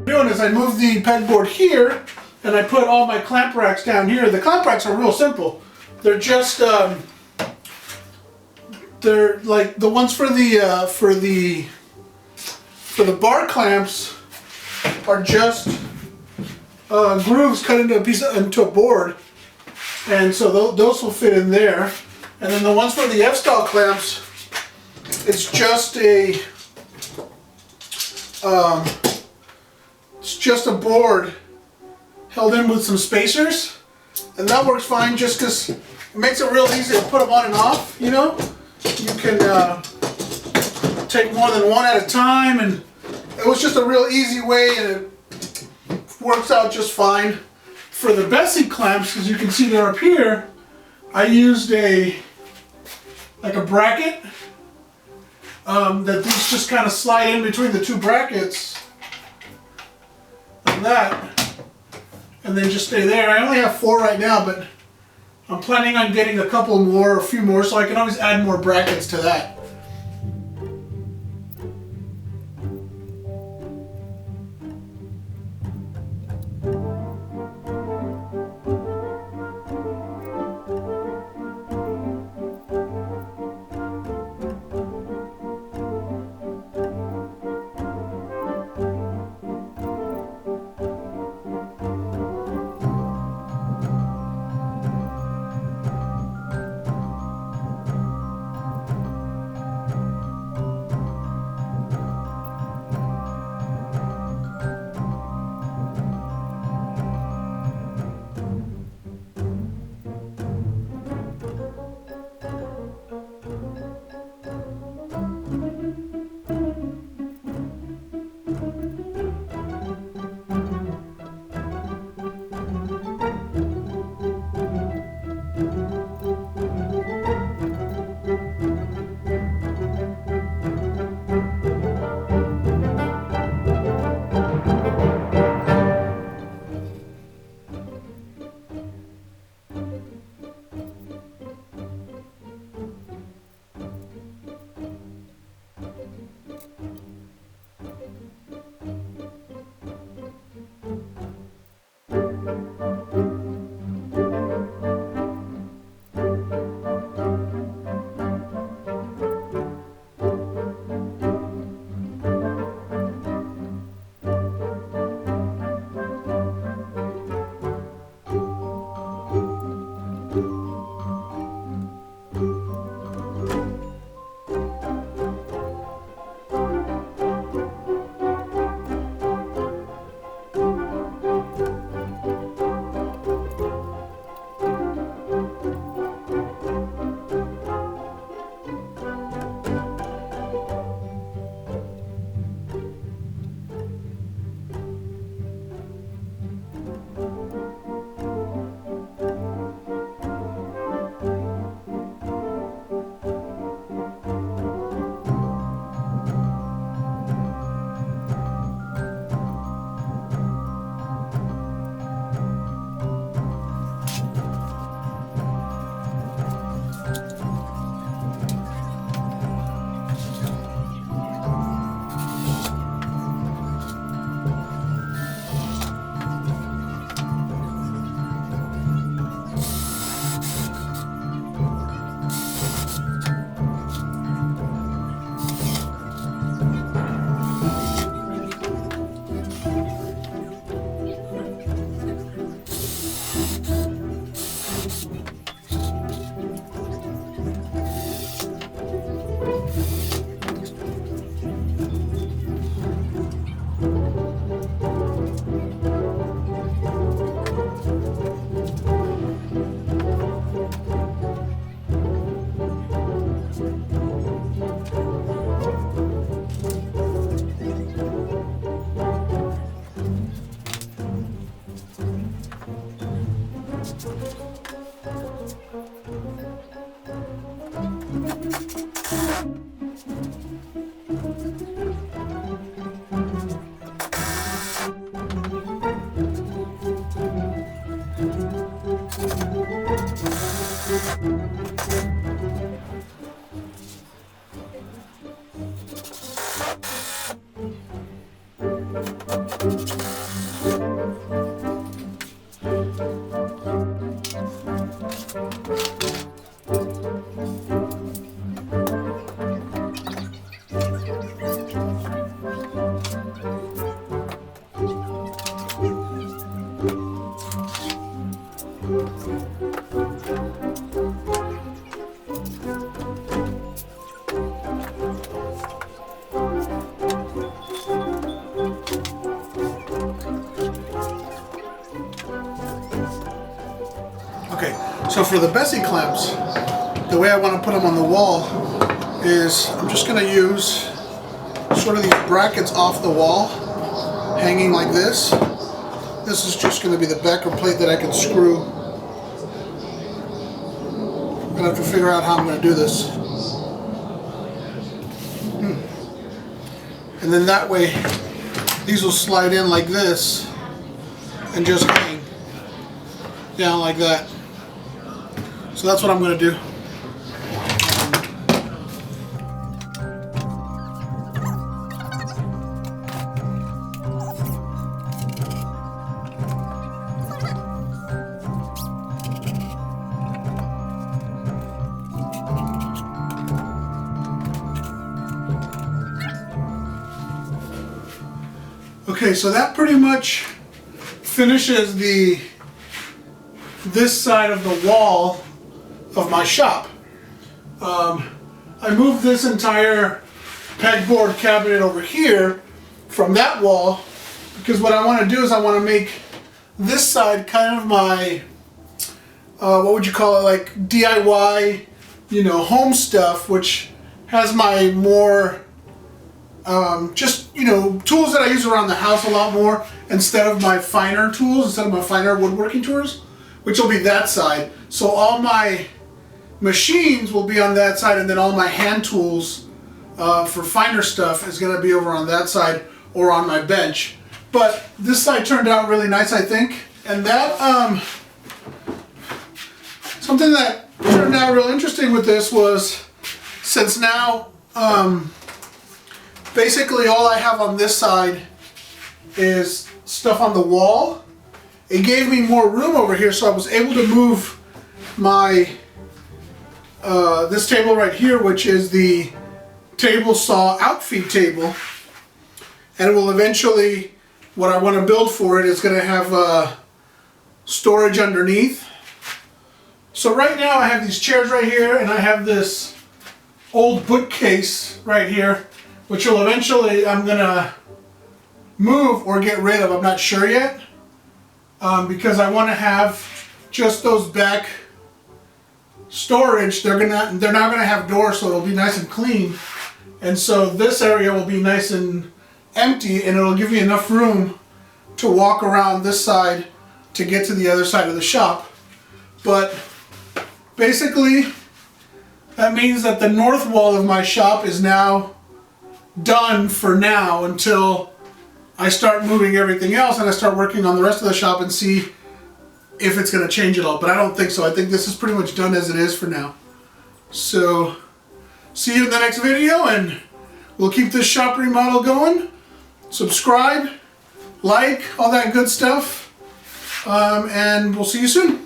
Doing is I move the pegboard here and I put all my clamp racks down here. The clamp racks are real simple. They're just they're like the ones for the bar clamps are just grooves cut into a board, and so those will fit in there. And then the ones for the F-style clamps, it's just a board held in with some spacers, and that works fine just because it makes it real easy to put them on and off. You know, you can take more than one at a time, and it was just a real easy way, and it works out just fine. For the Bessie clamps, as you can see they're up here, I used a bracket that these just kind of slide in between the two brackets like that, and then just stay there. I only have 4 right now, but I'm planning on getting a couple more, a few more, so I can always add more brackets to that. Okay, so for the Bessie clamps, the way I want to put them on the wall is I'm just going to use sort of these brackets off the wall, hanging like this. This is just going to be the backer plate that I can screw. I'm going to have to figure out how I'm going to do this. And then that way, these will slide in like this and just hang down like that. So that's what I'm going to do. Okay, so that pretty much finishes this side of the wall of my shop. I moved this entire pegboard cabinet over here from that wall because what I want to do is I want to make this side kind of my what would you call it, like DIY, you know, home stuff, which has my more just, you know, tools that I use around the house a lot more instead of my finer tools, instead of my finer woodworking tools, which will be that side. So all my machines will be on that side, and then all my hand tools for finer stuff is going to be over on that side or on my bench. But this side turned out really nice, I think. And that, something that turned out real interesting with this was, since now, basically all I have on this side is stuff on the wall. It gave me more room over here, so I was able to move my this table right here, which is the table saw outfeed table, and it will eventually, what I want to build for it is going to have storage underneath. So right now I have these chairs right here, and I have this old bookcase right here, which will eventually I'm going to move or get rid of. I'm not sure yet, because I want to have just those back storage. They're not going to have doors, so it'll be nice and clean. And so this area will be nice and empty, and it'll give me enough room to walk around this side to get to the other side of the shop. But basically, that means that the north wall of my shop is now done for now, until I start moving everything else and I start working on the rest of the shop and see if it's going to change at all. But I don't think so. I think this is pretty much done as it is for now. So see you in the next video, and we'll keep this shop remodel going. Subscribe, like, all that good stuff, and we'll see you soon.